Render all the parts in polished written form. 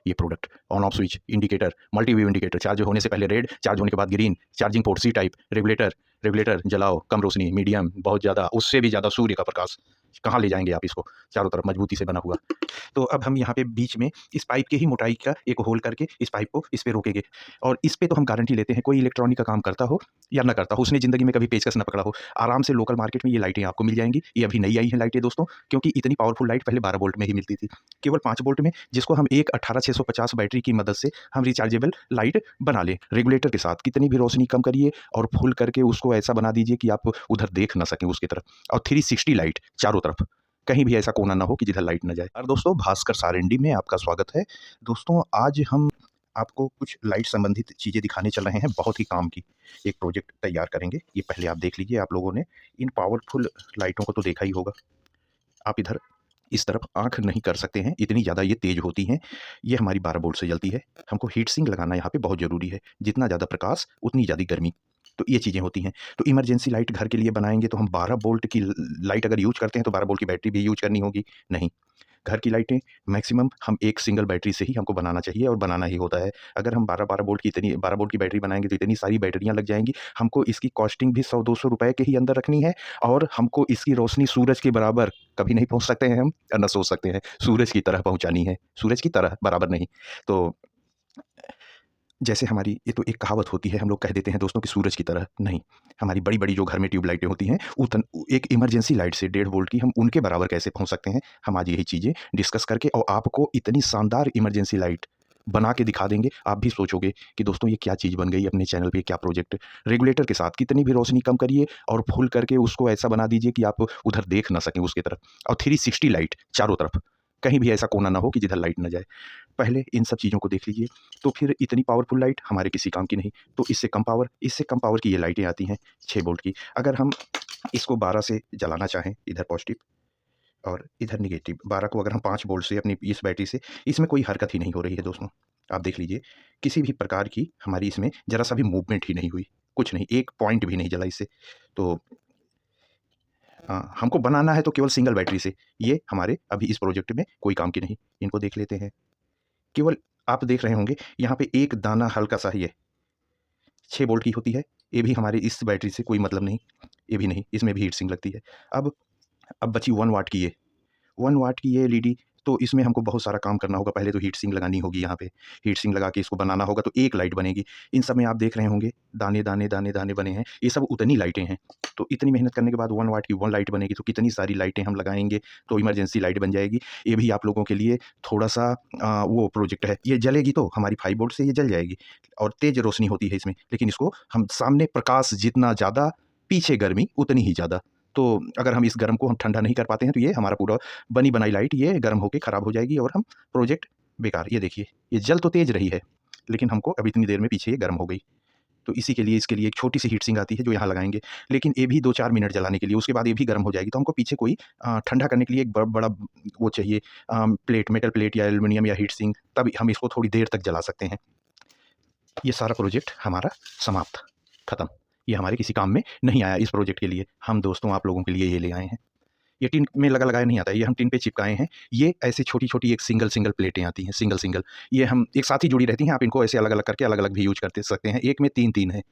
ये product on off switch, indicator, multi view indicator, charge होने से पहले रेड, चार्ज होने के बाद green, charging port C type, regulator, regulator जलाओ, कम रोशनी, मीडियम, बहुत ज़्यादा, उससे भी ज़्यादा सूर्य का प्रकाश, कहाँ ले जाएंगे आप इसको, चारों तरफ मजबूती से बना हुआ। तो अब हम यहाँ पे बीच में इस पाइप के ही मोटाई का एक होल करके इस पाइप को इस पे रोकेंगे, और इस पे तो हम गारंटी लेते हैं, कोई इलेक्ट्रॉनिक का काम करता हो या ना करता हो, उसने ज़िंदगी में कभी पेचकस ना पकड़ा हो, आराम से लोकल मार्केट में ये लाइटें आपको मिल जाएंगी। ये अभी नई आई हैं लाइटें दोस्तों, क्योंकि इतनी पावरफुल लाइट पहले 12 वोल्ट में ही मिलती थी, केवल 5 वोल्ट में, जिसको हम एक 18650 बैटरी की मदद से हम रिचार्जेबल लाइट बना लें रेगुलेटर के साथ। कितनी भी रोशनी कम करिए और फुल करके उसको ऐसा बना दीजिए कि आप उधर देख ना सकें उसकी तरफ, और 360 लाइट चारों तरफ, कहीं भी ऐसा कोना ना हो कि जिधर लाइट ना जाए। और दोस्तों, भास्कर सारंडी में आपका स्वागत है। दोस्तों, आज हम आपको कुछ लाइट संबंधित चीज़ें दिखाने चल रहे हैं, बहुत ही काम की। एक प्रोजेक्ट तैयार करेंगे, ये पहले आप देख लीजिए। आप लोगों ने इन पावरफुल लाइटों को तो देखा ही होगा। आप इधर इस तरफ आँख नहीं कर सकते हैं, इतनी ज़्यादा ये तेज़ होती हैं। ये हमारी 12 वोल्ट से जलती है। हमको हीट सिंक लगाना यहाँ पे बहुत ज़रूरी है। जितना ज़्यादा प्रकाश उतनी ज़्यादा गर्मी, तो ये चीज़ें होती हैं। तो इमरजेंसी लाइट घर के लिए बनाएँगे तो हम 12 वोल्ट की लाइट अगर यूज़ करते हैं तो 12 वोल्ट की बैटरी भी यूज़ करनी होगी? नहीं। घर की लाइटें मैक्सिमम हम एक सिंगल बैटरी से ही हमको बनाना चाहिए, और बनाना ही होता है। अगर हम 12-12 वोल्ट की इतनी 12 वोल्ट की बैटरी बनाएँगे तो इतनी सारी बैटरियाँ लग जाएँगी। हमको इसकी कॉस्टिंग भी 100-200 रुपए के ही अंदर रखनी है, और हमको इसकी रोशनी सूरज के बराबर कभी नहीं पहुँच सकते हैं हम, और ना सोच सकते हैं। सूरज की तरह पहुँचानी है, सूरज की तरह, बराबर नहीं। तो जैसे हमारी ये तो एक कहावत होती है, हम लोग कह देते हैं दोस्तों कि सूरज की तरह नहीं, हमारी बड़ी-बड़ी जो घर में ट्यूब लाइटें होती हैं, एक इमरजेंसी लाइट से 1.5 वोल्ट की हम उनके बराबर कैसे पहुँच सकते हैं, हम आज यही चीज़ें डिस्कस करके और आपको इतनी शानदार इमरजेंसी लाइट बना के दिखा देंगे। आप भी सोचोगे कि दोस्तों ये क्या चीज़ बन गई अपने चैनल पे, क्या प्रोजेक्ट। रेगुलेटर के साथ कितनी भी रोशनी कम करिए और फुल करके उसको ऐसा बना दीजिए कि आप उधर देख ना सकें उसकी तरफ, और 360 लाइट चारों तरफ, कहीं भी ऐसा कोना ना हो कि जिधर लाइट ना जाए। पहले इन सब चीज़ों को देख लीजिए, तो फिर इतनी पावरफुल लाइट हमारे किसी काम की नहीं। तो इससे कम पावर की ये लाइटें आती हैं 6 वोल्ट की। अगर हम इसको 12 से जलाना चाहें, इधर पॉजिटिव और इधर नेगेटिव, 12 को अगर हम 5 वोल्ट से अपनी इस बैटरी से, इसमें कोई हरकत ही नहीं हो रही है दोस्तों। आप देख लीजिए, किसी भी प्रकार की हमारी इसमें ज़रा-सा भी मूवमेंट ही नहीं हुई, कुछ नहीं, एक पॉइंट भी नहीं जला इससे। तो हमको बनाना है तो केवल सिंगल बैटरी से, ये हमारे अभी इस प्रोजेक्ट में कोई काम की नहीं। इनको देख लेते हैं। केवल आप देख रहे होंगे यहाँ पे एक दाना हल्का-सा ही है, 6 वोल्ट की होती है। ये भी हमारे इस बैटरी से कोई मतलब नहीं, ये भी नहीं, इसमें भी हीट सिंक लगती है। अब अब बची 1 वाट की ये, 1 वाट की ये एलईडी, तो इसमें हमको बहुत सारा काम करना होगा। पहले तो हीट सिंक लगानी होगी यहाँ पे, हीट सिंक लगा के इसको बनाना होगा तो एक लाइट बनेगी। इन सब में आप देख रहे होंगे दाने-दाने, दाने-दाने बने हैं, ये सब उतनी लाइटें हैं। तो इतनी मेहनत करने के बाद 1 वाट की 1 लाइट बनेगी, तो कितनी सारी लाइटें हम लगाएँगे तो इमरजेंसी लाइट बन जाएगी। ये भी आप लोगों के लिए थोड़ा-सा वो प्रोजेक्ट है। ये जलेगी तो हमारी 5 वोल्ट से ये जल जाएगी, और तेज़ रोशनी होती है इसमें, लेकिन इसको हम सामने प्रकाश जितना ज़्यादा, पीछे गर्मी उतनी ही ज़्यादा। तो अगर हम इस गर्म को हम ठंडा नहीं कर पाते हैं तो ये हमारा पूरा बनी बनाई लाइट ये गर्म होके ख़राब हो जाएगी, और हम प्रोजेक्ट बेकार। ये देखिए, ये जल तो तेज़ रही है, लेकिन हमको अभी इतनी देर में पीछे ये गर्म हो गई। तो इसी के लिए इसके लिए एक छोटी-सी हीट सिंक आती है जो यहाँ लगाएँगे, लेकिन ये भी 2-4 मिनट जलाने के लिए, उसके बाद ये भी गर्म हो जाएगी। तो हमको पीछे कोई ठंडा करने के लिए एक बड़ा वो चाहिए, प्लेट, मेटल प्लेट या एल्युमिनियम या हीट सिंक, तब हम इसको थोड़ी देर तक जला सकते हैं। ये सारा प्रोजेक्ट हमारा समाप्त, खत्म। ये हमारे किसी काम में नहीं आया इस प्रोजेक्ट के लिए। हम दोस्तों आप लोगों के लिए ये ले आए हैं। ये टिन में लगाया नहीं आता है, ये हम टिन पे चिपकाए हैं। ये ऐसे छोटी-छोटी एक सिंगल-सिंगल प्लेटें आती हैं, सिंगल-सिंगल। ये हम एक साथ ही जुड़ी रहती हैं, आप इनको ऐसे अलग-अलग करके अलग-अलग भी यूज़ करते सकते हैं। एक में 3-3 है।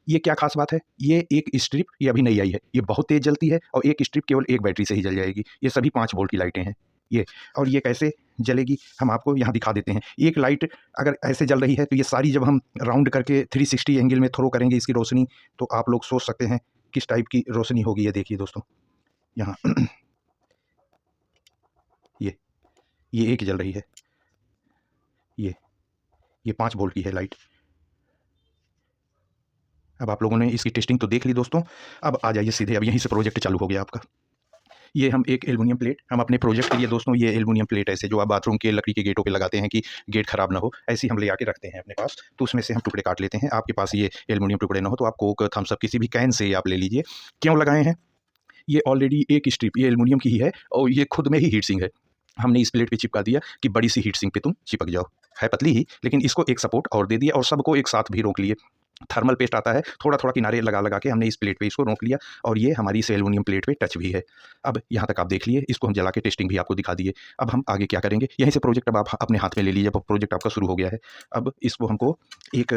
ये क्या ख़ास बात है? ये एक स्ट्रिप, ये अभी नई आई है। ये बहुत तेज़ जलती है, और एक स्ट्रिप केवल एक बैटरी से ही जल जाएगी। ये सभी 5 वोल्ट की लाइटें हैं ये। और ये कैसे जलेगी हम आपको यहाँ दिखा देते हैं। एक लाइट अगर ऐसे जल रही है तो ये सारी जब हम राउंड करके 360 एंगल में थ्रो करेंगे इसकी रोशनी, तो आप लोग सोच सकते हैं किस टाइप की रोशनी होगी। ये देखिए दोस्तों, यहाँ ये ये एक जल रही है, ये ये 5 वोल्ट की है लाइट। अब आप लोगों ने इसकी टेस्टिंग तो देख ली दोस्तों। अब आ जाइए सीधे, अब यहीं से प्रोजेक्ट चालू हो गया आपका। ये हम एक एल्युमिनियम प्लेट, हम अपने प्रोजेक्ट के लिए दोस्तों, ये एल्युमिनियम प्लेट ऐसे जो आप बाथरूम के लकड़ी के गेटों पे लगाते हैं कि गेट खराब ना हो, ऐसी हम ले आके रखते हैं अपने पास। तो उसमें से हम टुकड़े काट लेते हैं। आपके पास ये एल्युमिनियम टुकड़े ना हो तो आप कोक, थम्स अप, किसी भी कैन से आप ले लीजिए। क्यों लगाए हैं? ये ऑलरेडी एक स्ट्रिप ये एल्युमिनियम की ही है, और ये खुद में ही हीट सिंक है। हमने इस प्लेट पे चिपका दिया कि बड़ी सी हीट सिंक पे तुम चिपक जाओ। है पतली ही, लेकिन इसको एक सपोर्ट और दे दिया, और सबको एक साथ भी रोक लिए। थर्मल पेस्ट आता है, थोड़ा-थोड़ा किनारे लगा-लगा के हमने इस प्लेट पे इसको रोक लिया और ये हमारी इस एल्युमिनियम प्लेट पे टच भी है। अब यहाँ तक आप देख लिए, इसको हम जला के टेस्टिंग भी आपको दिखा दिए। अब हम आगे क्या करेंगे, यहीं से प्रोजेक्ट अब आप अपने हाथ में ले लीजिए, अब प्रोजेक्ट आपका शुरू हो गया है। अब इसको हमको एक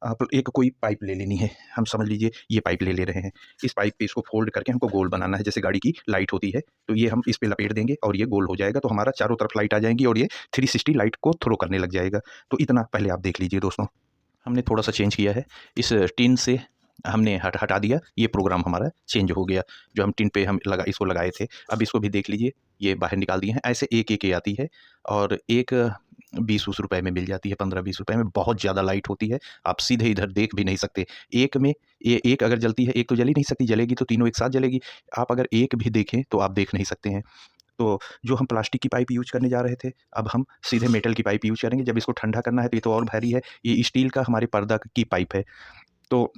आप एक कोई पाइप ले लेनी है। हम समझ लीजिए ये पाइप ले रहे हैं। इस पाइप पे इसको फ़ोल्ड करके हमको गोल बनाना है, जैसे गाड़ी की लाइट होती है, तो ये हम इस पे लपेट देंगे और ये गोल हो जाएगा, तो हमारा चारों तरफ लाइट आ जाएँगी और ये 360 लाइट को थ्रो करने लग जाएगा। तो इतना पहले आप देख लीजिए दोस्तों। हमने थोड़ा-सा चेंज किया है। इस टिन से हमने हटा दिया, ये प्रोग्राम हमारा चेंज हो गया। जो हम टिन पे हम इसको लगाए थे, अब इसको भी देख लीजिए, ये बाहर निकाल दिए हैं। ऐसे एक-एक ये आती है और एक 20-20 रुपए में मिल जाती है, 15-20 रुपए में। बहुत ज़्यादा लाइट होती है, आप सीधे इधर देख भी नहीं सकते। एक में ये एक अगर जलती है, एक तो जल ही नहीं सकती, जलेगी तो तीनों एक साथ जलेगी। आप अगर एक भी देखें, तो आप देख नहीं सकते हैं। तो जो हम प्लास्टिक की पाइप यूज़ करने जा रहे थे, अब हम सीधे मेटल की पाइप यूज़ करेंगे। जब इसको ठंडा करना है, तो ये तो और भारी है। ये स्टील का हमारे पर्दा की पाइप है। तो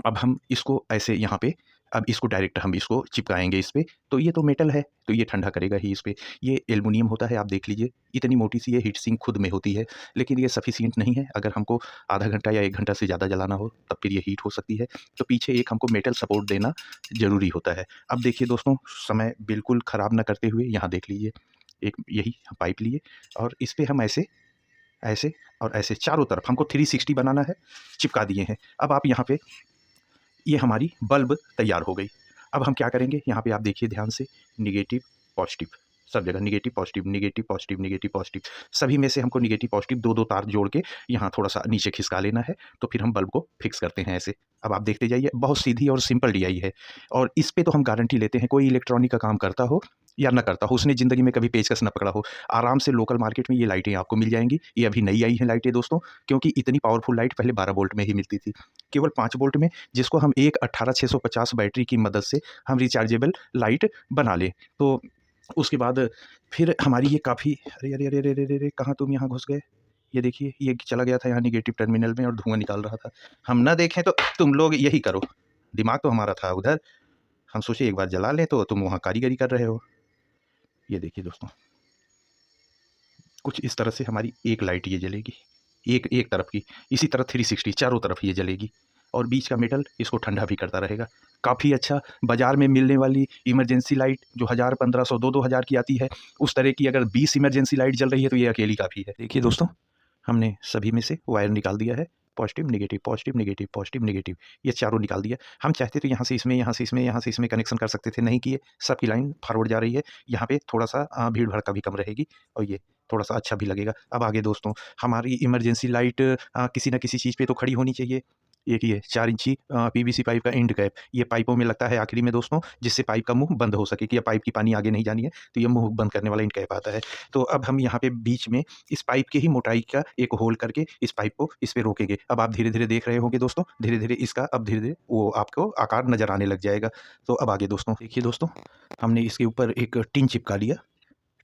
अब हम इसको ऐसे यहाँ पे अब इसको डायरेक्ट हम इसको चिपकाएँगे इस पे, तो ये तो मेटल है, तो ये ठंडा करेगा ही इस पे। ये एल्युमिनियम होता है, आप देख लीजिए, इतनी मोटी-सी ये हीट सिंक खुद में होती है, लेकिन ये सफिशिएंट नहीं है। अगर हमको आधा घंटा या 1 घंटा से ज़्यादा जलाना हो, तब फिर ये हीट हो सकती है। तो पीछे एक हमको मेटल सपोर्ट देना ज़रूरी होता है। अब देखिए दोस्तों, समय बिल्कुल ख़राब ना करते हुए यहाँ देख लीजिए, एक यही पाइप लिए और इस पे हम ऐसे, ऐसे और ऐसे चारों तरफ हमको 360 बनाना है, चिपका दिए हैं। अब आप यहाँ पे ये हमारी बल्ब तैयार हो गई। अब हम क्या करेंगे, यहाँ पे आप देखिए ध्यान से, नेगेटिव, पॉज़िटिव, सब जगह negative, positive, negative, positive, negative, positive. सभी में से हमको नेगेटिव, पॉज़िटिव 2-2 तार जोड़ के यहाँ थोड़ा-सा नीचे खिसका लेना है, तो फिर हम बल्ब को फ़िक्स करते हैं ऐसे। अब आप देखते जाइए, बहुत सीधी और सिंपल डीआई है और इस पे तो हम गारंटी लेते हैं, कोई इलेक्ट्रॉनिक का काम करता हो या ना करता हो, उसने ज़िंदगी में कभी पेचकस ना पकड़ा हो, आराम से लोकल मार्केट में ये लाइटें आपको मिल जाएँगी। ये अभी नई आई हैं लाइटें दोस्तों, क्योंकि इतनी पावरफुल लाइट पहले 12 वोल्ट में ही मिलती थी। केवल 5 वोल्ट में, जिसको हम एक 18650 बैटरी की मदद से हम रिचार्जेबल लाइट बना लें। तो उसके बाद फिर हमारी ये काफ़ी, अरे, अरे, अरे, अरे, अरे, अरे! कहाँ तुम यहाँ घुस गए? ये देखिए, ये चला गया था यहाँ नेगेटिव टर्मिनल में और धुआँ निकाल रहा था। हम ना देखें तो तुम लोग यही करो। दिमाग तो हमारा था उधर, हम सोचे एक बार जला लें, तो तुम वहाँ कारीगरी कर रहे हो। ये देखिए दोस्तों, कुछ इस तरह से हमारी एक लाइट ये जलेगी, एक एक तरफ की, इसी तरह 360 चारों तरफ ये जलेगी और बीच का मेटल इसको ठंडा भी करता रहेगा। काफ़ी अच्छा, बाज़ार में मिलने वाली इमरजेंसी लाइट जो 1000, 1500, 2-2000 की आती है, उस तरह की अगर 20 इमरजेंसी लाइट जल रही है, तो ये अकेली काफ़ी है। देखिए दोस्तों, हमने सभी में से वायर निकाल दिया है, positive, negative, positive, negative, positive, negative, ये चारों निकाल दिया। हम चाहते तो यहाँ से इसमें, यहाँ से इसमें, यहाँ से इसमें कनेक्शन कर सकते थे, नहीं किए। सबकी लाइन फॉरवर्ड जा रही है। यहाँ पे थोड़ा-सा भीड़-भड़का भी कम रहेगी और ये थोड़ा-सा अच्छा भी लगेगा। अब आगे दोस्तों, हमारी इमरजेंसी लाइट किसी न किसी चीज़ पे तो खड़ी होनी चाहिए। एक ये 4 इंची पीवीसी पाइप का एंड कैप, ये पाइपों में लगता है आखिरी में दोस्तों, जिससे पाइप का मुँह बंद हो सके कि अब पाइप की पानी आगे नहीं जानी है, तो ये मुँह बंद करने वाला एंड कैप आता है। तो अब हम यहाँ पे बीच में इस पाइप की ही मोटाई का एक होल करके इस पाइप को इस पे रोकेंगे। अब आप धीरे-धीरे देख रहे होंगे दोस्तों, धीरे-धीरे इसका अब धीरे-धीरे वो आपको आकार नज़र आने लग जाएगा। तो अब आगे दोस्तों, देखिए दोस्तों, हमने इसके ऊपर एक टिन चिपका लिया,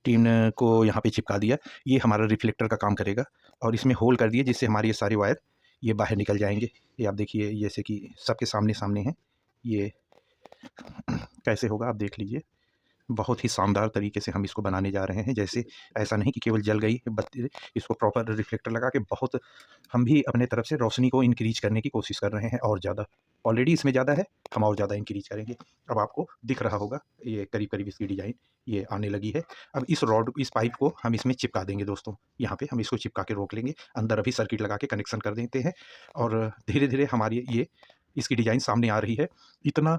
टिन को यहाँ पे चिपका दिया। ये हमारा रिफ्लेक्टर का काम करेगा और इसमें होल कर दिए, जिससे हमारे ये सारे वायर ये बाहर निकल जाएँगे। ये आप देखिए, जैसे कि सबके सामने-सामने हैं। ये कैसे होगा आप देख लीजिए। बहुत ही शानदार तरीके से हम इसको बनाने जा रहे हैं। जैसे ऐसा नहीं कि केवल जल गई बत्ती, इसको प्रॉपर रिफ्लेक्टर लगा के बहुत हम भी अपने तरफ से रोशनी को इंक्रीज़ करने की कोशिश कर रहे हैं और ज़्यादा। ऑलरेडी इसमें ज़्यादा है, हम और ज़्यादा इंक्रीज़ करेंगे। अब आपको दिख रहा होगा, ये करीब-करीब इसकी डिज़ाइन ये आने लगी है। अब इस पाइप को हम इसमें चिपका देंगे दोस्तों। यहाँ पे हम इसको चिपका के रोक लेंगे। अंदर अभी सर्किट लगा के कनेक्शन कर देते हैं और धीरे-धीरे हमारी ये इसकी डिज़ाइन सामने आ रही है। इतना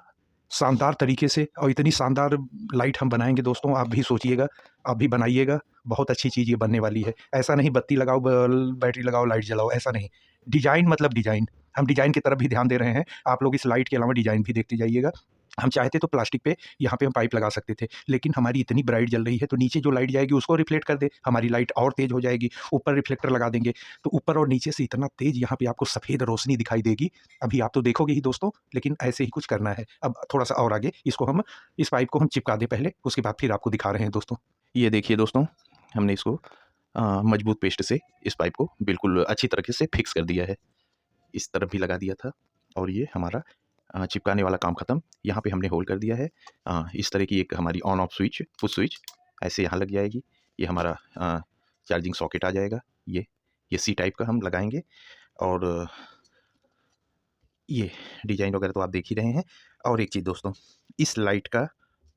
शानदार तरीके से और इतनी शानदार लाइट हम बनाएँगे दोस्तों, आप भी सोचिएगा, आप भी बनाइएगा, बहुत अच्छी चीज़ ये बनने वाली है। ऐसा नहीं बत्ती लगाओ, बैटरी लगाओ, लाइट जलाओ, ऐसा नहीं। डिज़ाइन मतलब डिज़ाइन, हम डिज़ाइन की तरफ भी ध्यान दे रहे हैं। आप लोग इस लाइट के अलावा डिज़ाइन भी देखते जाइएगा। हम चाहते तो प्लास्टिक पे यहाँ पे हम पाइप लगा सकते थे, लेकिन हमारी इतनी ब्राइट जल रही है, तो नीचे जो लाइट जाएगी उसको रिफ्लेक्ट कर दे, हमारी लाइट और तेज़ हो जाएगी। ऊपर रिफ्लेक्टर लगा देंगे, तो ऊपर और नीचे से इतना तेज़ यहाँ पे आपको सफ़ेद रोशनी दिखाई देगी। अभी आप तो देखोगे ही दोस्तों, लेकिन ऐसे ही कुछ करना है। अब थोड़ा-सा और आगे इसको हम, इस पाइप को हम चिपका दें पहले, उसके बाद फिर आपको दिखा रहे हैं दोस्तों। ये देखिए दोस्तों, हमने इसको मजबूत पेस्ट से इस पाइप को बिल्कुल अच्छी तरीके से फिक्स कर दिया है। इस तरफ भी लगा दिया था और ये हमारा चिपकाने वाला काम ख़त्म। यहाँ पे हमने होल कर दिया है। इस तरह की एक हमारी on off switch, push switch ऐसे यहाँ लग जाएगी। ये हमारा चार्जिंग सॉकेट आ जाएगा। ये सी टाइप का हम लगाएँगे और ये डिज़ाइन वगैरह तो आप देख ही रहे हैं। और एक चीज़ दोस्तों, इस लाइट का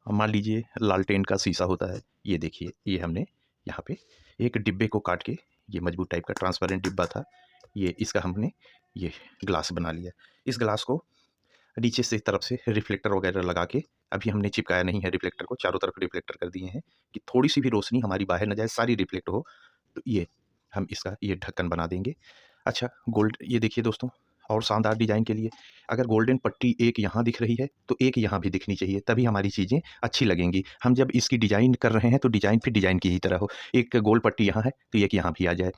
मान लीजिए लालटेन का शीशा होता है, ये देखिए, ये हमने यहाँ पे एक डिब्बे को काट के, ये मजबूत टाइप का ट्रांसपेरेंट डिब्बा था, ये इसका हमने ये ग्लास बना लिया। इस ग्लास को नीचे से तरफ से रिफ्लेक्टर वगैरह लगा के, अभी हमने चिपकाया नहीं है रिफ्लेक्टर को, चारों तरफ रिफ्लेक्टर कर दिए हैं कि थोड़ी सी भी रोशनी हमारी बाहर न जाए, सारी रिफ्लेक्ट हो। तो ये हम इसका ये ढक्कन बना देंगे। अच्छा, गोल्ड, ये देखिए दोस्तों, और शानदार डिज़ाइन के लिए अगर गोल्डन पट्टी एक यहाँ दिख रही है तो एक यहाँ भी दिखनी चाहिए, तभी हमारी चीज़ें अच्छी लगेंगी। हम जब इसकी डिज़ाइन कर रहे हैं तो डिज़ाइन फिर डिज़ाइन की ही तरह हो, एक गोल पट्टी यहाँ है तो एक यहाँ भी आ जाए,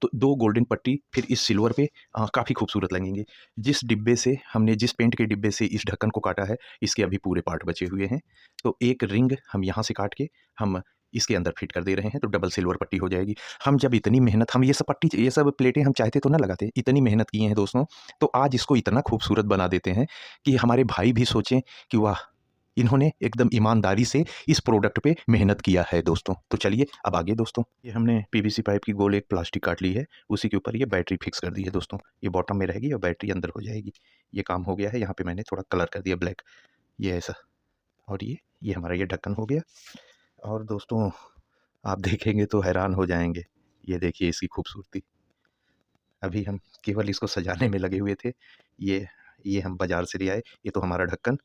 तो 2 गोल्डन पट्टी फिर इस सिल्वर पे काफ़ी खूबसूरत लगेंगे। जिस डिब्बे से हमने, जिस पेंट के डिब्बे से इस ढक्कन को काटा है, इसके अभी पूरे पार्ट बचे हुए हैं। तो एक रिंग हम यहाँ से काट के हम इसके अंदर फिट कर दे रहे हैं, तो डबल सिल्वर पट्टी हो जाएगी। हम जब इतनी मेहनत, हम ये सब पट्टी, ये सब प्लेटें हम चाहते तो ना लगाते, इतनी मेहनत किए हैं दोस्तों, तो आज इसको इतना खूबसूरत बना देते हैं कि हमारे भाई भी सोचें कि वाह! इन्होंने एकदम ईमानदारी से इस प्रोडक्ट पे मेहनत किया है दोस्तों। तो चलिए अब आगे दोस्तों, ये हमने पीवीसी पाइप की गोल एक प्लास्टिक काट ली है, उसी के ऊपर ये बैटरी फिक्स कर दी है दोस्तों। ये बॉटम में रहेगी और बैटरी अंदर हो जाएगी। ये काम हो गया है, यहाँ पे मैंने थोड़ा कलर कर दिया ब्लैक, ये ऐसा। और ये हमारा ये ढक्कन हो गया। और दोस्तों आप देखेंगे तो हैरान हो जाएँगे। ये देखिए इसकी खूबसूरती। अभी हम केवल इसको सजाने में लगे हुए थे। ये हम बाज़ार से ले आए। ये तो हमारा ढक्कन,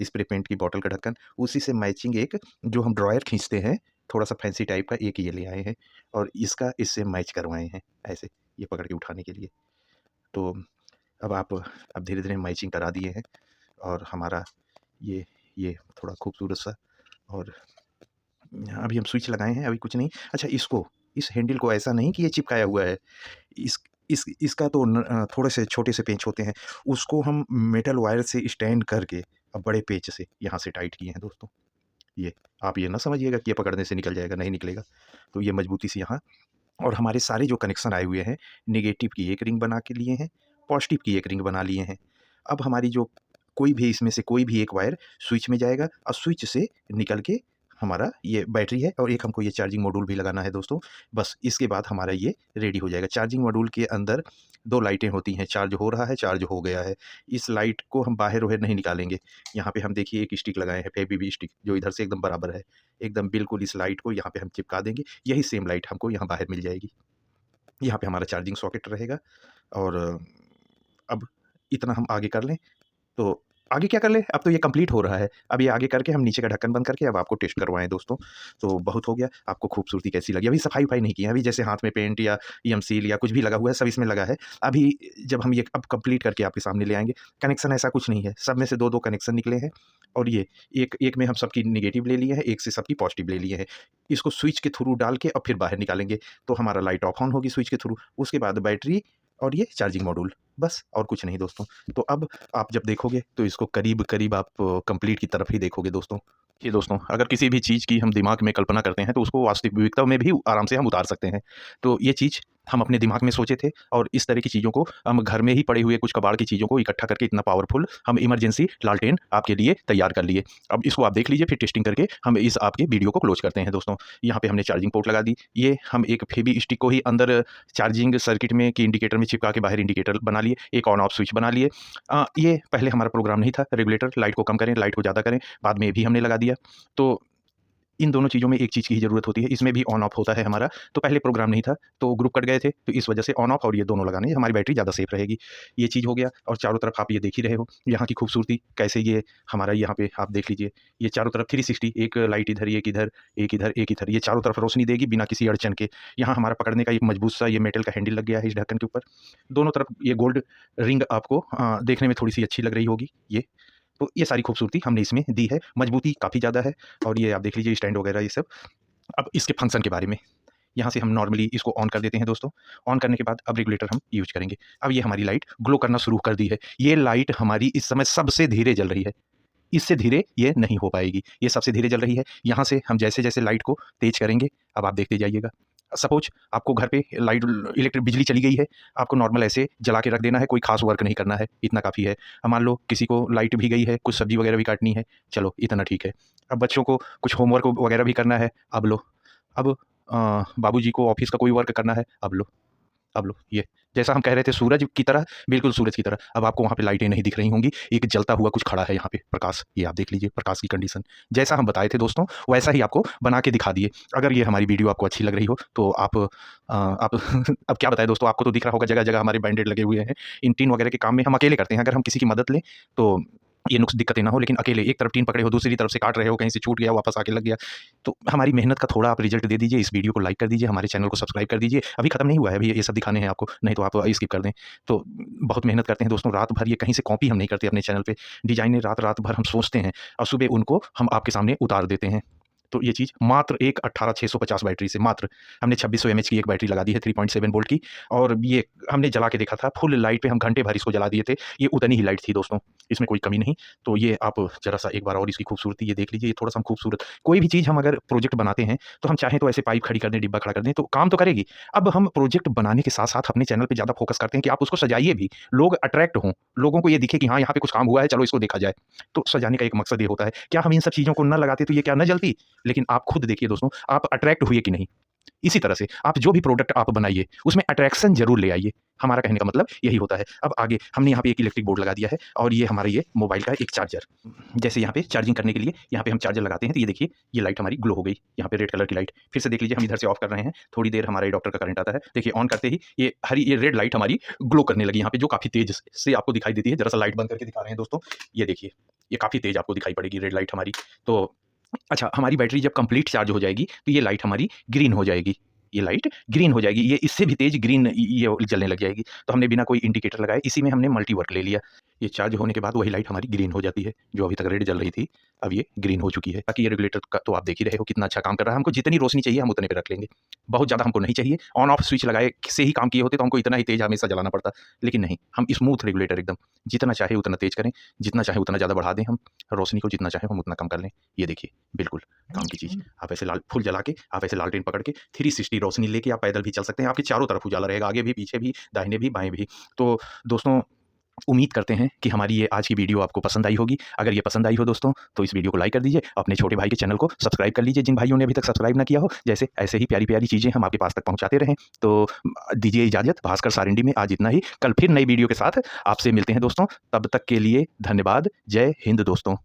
स्प्रे पेंट की बॉटल का ढक्कन, उसी से मैचिंग एक जो हम ड्रॉयर खींचते हैं, थोड़ा-सा फैंसी टाइप का, एक ये ले आए हैं और इसका इससे मैच करवाए हैं, ऐसे, ये पकड़ के उठाने के लिए। तो अब आप अब धीरे-धीरे मैचिंग करा दिए हैं और हमारा ये ये थोड़ा खूबसूरत-सा। और अभी हम स्विच लगाए हैं, अभी कुछ नहीं। अच्छा, इस हैंडल को ऐसा नहीं कि ये चिपकाया हुआ है, इस इसका तो थोड़े से छोटे से पेंच होते हैं, उसको हम मेटल वायर से स्टैंड करके अब बड़े पेंच से यहाँ से टाइट किए हैं दोस्तों। ये आप ये ना समझिएगा कि ये पकड़ने से निकल जाएगा, नहीं निकलेगा। तो ये मजबूती से यहाँ, और हमारे सारे जो कनेक्शन आए हुए हैं, नेगेटिव की एक रिंग बना के लिए हैं, पॉजिटिव की एक रिंग बना लिए हैं। अब हमारी जो कोई भी इसमें से कोई भी एक वायर स्विच में जाएगा और स्विच से निकल के हमारा ये बैटरी है, और एक हमको ये चार्जिंग मॉड्यूल भी लगाना है दोस्तों। बस इसके बाद हमारा ये रेडी हो जाएगा। चार्जिंग मॉड्यूल के अंदर 2 लाइटें होती हैं, चार्ज हो रहा है, चार्ज हो गया है। इस लाइट को हम बाहर-वाहर नहीं निकालेंगे। यहाँ पे हम देखिए एक स्टिक लगाए हैं, फेविक्विक स्टिक, जो इधर से एकदम बराबर है। एकदम बिल्कुल इस लाइट को यहाँ पे हम चिपका देंगे, यही सेम लाइट हमको यहाँ बाहर मिल जाएगी। यहाँ पे हमारा चार्जिंग सॉकेट रहेगा। और अब इतना हम आगे कर लें, तो आगे क्या कर लें? अब तो ये कंप्लीट हो रहा है। अब ये आगे करके हम नीचे का ढक्कन बंद करके अब आपको टेस्ट करवाएँ दोस्तों। तो बहुत हो गया, आपको खूबसूरती कैसी लगी? अभी सफाई-वफाई नहीं की है, अभी जैसे हाथ में पेंट या ईएम सील या कुछ भी लगा हुआ है, सब इसमें लगा है। अभी जब हम ये अब कंप्लीट करके आपके सामने ले आएँगे, कनेक्शन ऐसा कुछ नहीं है, सब में से 2-2 कनेक्शन निकले हैं। और ये एक में हम सबकी नेगेटिव ले लिए हैं, एक से सबकी पॉज़िटिव ले लिए हैं। इसको स्विच के थ्रू डाल के और फिर बाहर निकालेंगे, तो हमारा लाइट ऑफ ऑन होगी स्विच के थ्रू। उसके बाद बैटरी और ये चार्जिंग मॉड्यूल, बस और कुछ नहीं दोस्तों। तो अब आप जब देखोगे तो इसको करीब-करीब आप कंप्लीट की तरफ ही देखोगे दोस्तों। ये दोस्तों, अगर किसी भी चीज़ की हम दिमाग में कल्पना करते हैं तो उसको वास्तविकता में भी आराम से हम उतार सकते हैं। तो ये चीज़ हम अपने दिमाग में सोचे थे, और इस तरह की चीज़ों को हम घर में ही पड़े हुए कुछ कबाड़ की चीज़ों को इकट्ठा करके इतना पावरफुल हम इमरजेंसी लालटेन आपके लिए तैयार कर लिए। अब इसको आप देख लीजिए, फिर टेस्टिंग करके हम इस आपके वीडियो को क्लोज़ करते हैं दोस्तों। यहाँ पे हमने चार्जिंग पोर्ट लगा दी। ये हम एक फेवी स्टिक को ही अंदर चार्जिंग सर्किट में की इंडिकेटर में चिपका के बाहर इंडिकेटर बना लिए, एक ऑन ऑफ स्विच बना लिए। ये पहले हमारा प्रोग्राम नहीं था, रेगुलेटर लाइट को कम करें, लाइट को ज़्यादा करें, बाद में ये भी हमने लगा दिया। तो इन दोनों चीज़ों में एक चीज़ की ही ज़रूरत होती है, इसमें भी ऑन ऑफ होता है हमारा। तो पहले प्रोग्राम नहीं था, तो ग्रुप कट गए थे, तो इस वजह से ऑन ऑफ और ये दोनों लगाने, हमारी बैटरी ज़्यादा सेफ रहेगी। ये चीज़ हो गया। और चारों तरफ आप ये देख ही रहे हो, यहाँ की खूबसूरती कैसे, ये हमारा यहाँ पे आप देख लीजिए, ये चारों तरफ 360, एक लाइट इधर, एक इधर, एक इधर, एक इधर, ये चारों तरफ रोशनी देगी बिना किसी अड़चन के। यहाँ हमारा पकड़ने का एक मजबूत सा ये मेटल का हैंडल लग गया है इस ढक्कन के ऊपर। दोनों तरफ ये गोल्ड रिंग आपको देखने में थोड़ी-सी अच्छी लग रही होगी ये। तो ये सारी खूबसूरती हमने इसमें दी है, मजबूती काफ़ी ज़्यादा है। और ये आप देख लीजिए स्टैंड वगैरह ये सब। अब इसके फंक्शन के बारे में, यहाँ से हम नॉर्मली इसको ऑन कर देते हैं दोस्तों। ऑन करने के बाद अब रेगुलेटर हम यूज़ करेंगे। अब ये हमारी लाइट ग्लो करना शुरू कर दी है। ये लाइट हमारी इस समय सबसे धीरे जल रही है, इससे धीरे ये नहीं हो पाएगी, ये सबसे धीरे जल रही है। यहाँ से हम जैसे-जैसे लाइट को तेज़ करेंगे, अब आप देखते जाइएगा। सपोज़ आपको घर पे लाइट इलेक्ट्रिक बिजली चली गई है, आपको नॉर्मल ऐसे जला के रख देना है, कोई ख़ास वर्क नहीं करना है, इतना काफ़ी है। अब मान लो किसी को लाइट भी गई है, कुछ सब्ज़ी वगैरह भी काटनी है, चलो इतना ठीक है। अब बच्चों को कुछ होमवर्क वगैरह भी करना है, अब लो। अब बाबूजी को ऑफ़िस का कोई वर्क करना है, अब लो। अब लो ये, जैसा हम कह रहे थे सूरज की तरह, बिल्कुल सूरज की तरह। अब आपको वहाँ पे लाइटें नहीं दिख रही होंगी, एक जलता हुआ कुछ खड़ा है यहाँ पे प्रकाश, ये आप देख लीजिए प्रकाश की कंडीशन। जैसा हम बताए थे दोस्तों, वैसा ही आपको बना के दिखा दिए। अगर ये हमारी वीडियो आपको अच्छी लग रही हो तो आप अब क्या बताएँ दोस्तों, आपको तो दिख रहा होगा जगह-जगह हमारे बैंडेड लगे हुए हैं। इन टीन वगैरह के काम में हम अकेले करते हैं, अगर हम किसी की मदद लें तो ये नुक्स दिक्कतें ना हो, लेकिन अकेले एक तरफ टीन पकड़े हो, दूसरी तरफ से काट रहे हो, कहीं से छूट गया, वापस आके लग गया। तो हमारी मेहनत का थोड़ा आप रिजल्ट दे दीजिए, इस वीडियो को लाइक कर दीजिए, हमारे चैनल को सब्सक्राइब कर दीजिए। अभी खत्म नहीं हुआ है, अभी ये सब दिखाने हैं आपको, नहीं तो आप स्किप कर दें। तो बहुत मेहनत करते हैं दोस्तों, रात भर ये कहीं से कॉपी हम नहीं करते अपने चैनल पे, डिज़ाइनें रात-रात भर हम सोचते हैं और सुबह उनको हम आपके सामने उतार देते हैं। तो ये चीज़ मात्र एक 18650 बैटरी से, मात्र हमने 2600 एमएच की एक बैटरी लगा दी है 3.7 वोल्ट की, और ये हमने जला के देखा था, फुल लाइट पे हम घंटे भर इसको जला दिए थे, ये उतनी ही लाइट थी दोस्तों, इसमें कोई कमी नहीं। तो ये आप ज़रा-सा एक बार और इसकी खूबसूरती ये देख लीजिए, ये थोड़ा-सा हम खूबसूरत, कोई भी चीज़ हम अगर प्रोजेक्ट बनाते हैं, तो हम चाहें तो ऐसे पाइप खड़ी कर दें, डिब्बा खड़ा कर दें, तो काम तो करेगी। अब हम प्रोजेक्ट बनाने के साथ-साथ अपने चैनल पे ज़्यादा फ़ोकस करते हैं कि आप उसको सजाइए भी, लोग अट्रैक्ट हों, लोगों को ये दिखे कि हाँ, यहाँ पे कुछ काम हुआ है, चलो इसको देखा जाए। तो सजाने का एक मकसद ये होता है, क्या हम इन सब चीज़ों को ना लगाते तो ये क्या ना जलती? लेकिन आप खुद देखिए दोस्तों, आप अट्रैक्ट हुए कि नहीं? इसी तरह से आप जो भी प्रोडक्ट आप बनाइए, उसमें अट्रैक्शन ज़रूर ले आइए। हमारा कहने का मतलब यही होता है। अब आगे हमने यहाँ पे एक इलेक्ट्रिक बोर्ड लगा दिया है और ये हमारा ये मोबाइल का एक चार्जर। जैसे यहाँ पे चार्जिंग करने के लिए यहाँ पे हम चार्जर लगाते हैं, तो ये देखिए ये लाइट हमारी ग्लो हो गई, यहाँ पे रेड कलर की लाइट। फिर से देख लीजिए, हम इधर से ऑफ कर रहे हैं, थोड़ी देर हमारा एडाप्टर का करंट आता है। देखिए ऑन करते ही ये रेड लाइट हमारी ग्लो करने लगी यहाँ पे, जो काफ़ी तेज़ से आपको दिखाई देती है। ज़रा-सा लाइट बंद करके दिखा रहे हैं दोस्तों, ये देखिए, ये काफ़ी तेज़ आपको दिखाई पड़ेगी रेड लाइट हमारी। तो अच्छा, हमारी बैटरी जब कंप्लीट चार्ज हो जाएगी, तो ये लाइट हमारी ग्रीन हो जाएगी। ये लाइट ग्रीन हो जाएगी, ये इससे भी तेज़ ग्रीन ये जलने लग जाएगी। तो हमने बिना कोई इंडिकेटर लगाए इसी में हमने मल्टी वर्क ले लिया। ये चार्ज होने के बाद वही लाइट हमारी ग्रीन हो जाती है, जो अभी तक रेड जल रही थी, अब ये ग्रीन हो चुकी है। बाकी ये रेगुलेटर का तो आप देख ही रहे हो कितना अच्छा काम कर रहा है। हमको जितनी रोशनी चाहिए हम उतने पे रख लेंगे। बहुत ज़्यादा हमको नहीं चाहिए। ऑन ऑफ स्विच लगाए से ही काम किए होते तो हमको इतना ही तेज़ हमेशा जलाना पड़ता। लेकिन नहीं, हम स्मूथ रेगुलेटर एकदम, जितना चाहे उतना तेज़ करें, जितना चाहे उतना ज़्यादा बढ़ा दें हम, रोशनी को जितना चाहे हम उतना कम कर लें। ये देखिए, बिल्कुल काम की चीज़। आप ऐसे लाल फुल जला के, आप ऐसे लालटेन पकड़ के 360 रोशनी लेके आप पैदल भी चल सकते हैं। आपके चारों तरफ उजाला रहेगा, आगे भी, पीछे भी, दाहिने भी, बाएँ भी। तो दोस्तों, उम्मीद करते हैं कि हमारी ये आज की वीडियो आपको पसंद आई होगी। अगर ये पसंद आई हो दोस्तों, तो इस वीडियो को लाइक कर दीजिए, अपने छोटे भाई के चैनल को सब्सक्राइब कर लीजिए, जिन भाइयों ने अभी तक सब्सक्राइब ना किया हो। जैसे ऐसे ही प्यारी-प्यारी चीज़ें हम आपके पास तक पहुँचाते रहें। तो दीजिए इजाज़त, भास्कर सारिंडी में आज इतना ही। कल फिर नई वीडियो के साथ आपसे मिलते हैं दोस्तों। तब तक के लिए धन्यवाद। जय हिंद दोस्तों।